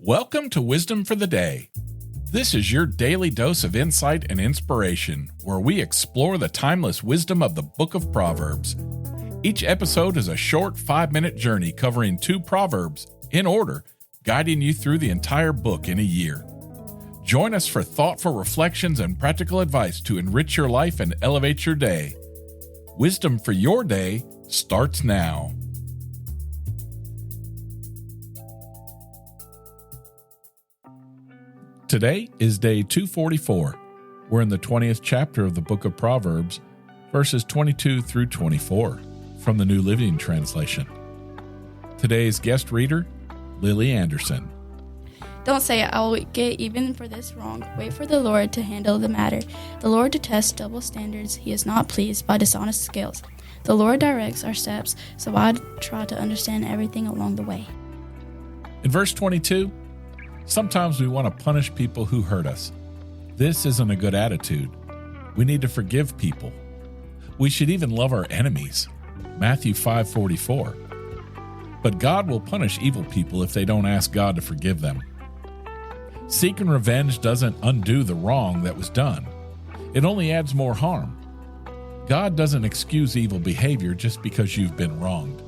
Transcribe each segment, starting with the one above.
Welcome to Wisdom for the Day. This is your daily dose of insight and inspiration, where we explore the timeless wisdom of the book of Proverbs. Each episode is a short 5-minute journey covering 2 proverbs in order, guiding you through the entire book in a year. Join us for thoughtful reflections and practical advice to enrich your life and elevate your day. Wisdom for your day starts now. Today is day 244. We're in the 20th chapter of the book of Proverbs, verses 22 through 24, from the New Living Translation. Today's guest reader, Lilly Anderson. Don't say, I will get even for this wrong. Wait for the Lord to handle the matter. The Lord detests double standards. He is not pleased by dishonest scales. The Lord directs our steps, so I try to understand everything along the way. In verse 22, sometimes we want to punish people who hurt us. This isn't a good attitude. We need to forgive people. We should even love our enemies. Matthew 5:44. But God will punish evil people if they don't ask God to forgive them. Seeking revenge doesn't undo the wrong that was done. It only adds more harm. God doesn't excuse evil behavior just because you've been wronged.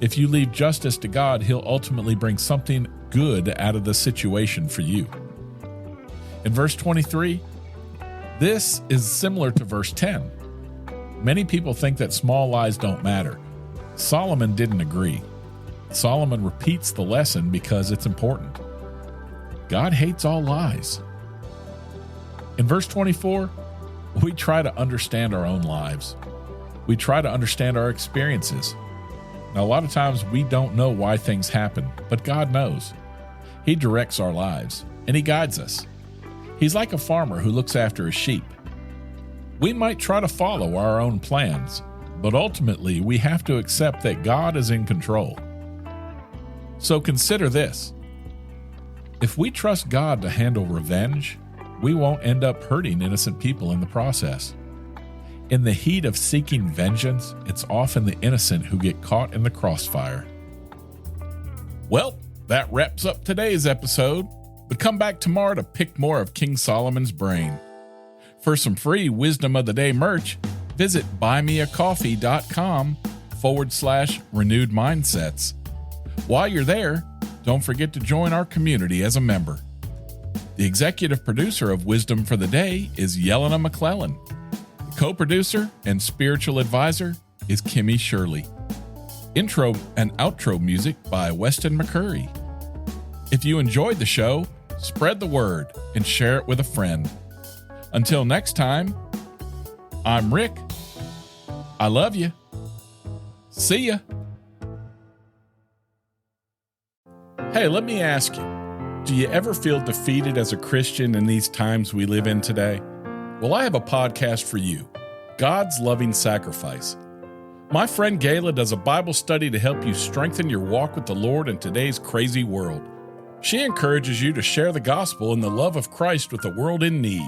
If you leave justice to God, He'll ultimately bring something good out of the situation for you. In verse 23, this is similar to verse 10. Many people think that small lies don't matter. Solomon didn't agree. Solomon repeats the lesson because it's important. God hates all lies. In verse 24, we try to understand our own lives. We try to understand our experiences. Now, a lot of times we don't know why things happen, but God knows. He directs our lives, and He guides us. He's like a farmer who looks after his sheep. We might try to follow our own plans, but ultimately we have to accept that God is in control. So consider this. If we trust God to handle revenge, we won't end up hurting innocent people in the process. In the heat of seeking vengeance, it's often the innocent who get caught in the crossfire. Well, that wraps up today's episode, but come back tomorrow to pick more of King Solomon's brain. For some free Wisdom of the Day merch, visit buymeacoffee.com/renewed mindsets. While you're there, don't forget to join our community as a member. The executive producer of Wisdom for the Day is Yelena McClellan. Co-producer and spiritual advisor is Kimmy Shirley. Intro and outro music by Weston McCurry. If you enjoyed the show, spread the word and share it with a friend. Until next time, I'm Rick. I love you. See ya. Hey, let me ask you, do you ever feel defeated as a Christian in these times we live in today? Well, I have a podcast for you, God's Loving Sacrifice. My friend Gayla does a Bible study to help you strengthen your walk with the Lord in today's crazy world. She encourages you to share the gospel and the love of Christ with a world in need.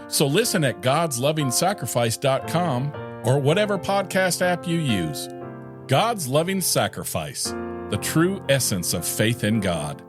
So listen at godslovingsacrifice.com or whatever podcast app you use. God's Loving Sacrifice, the true essence of faith in God.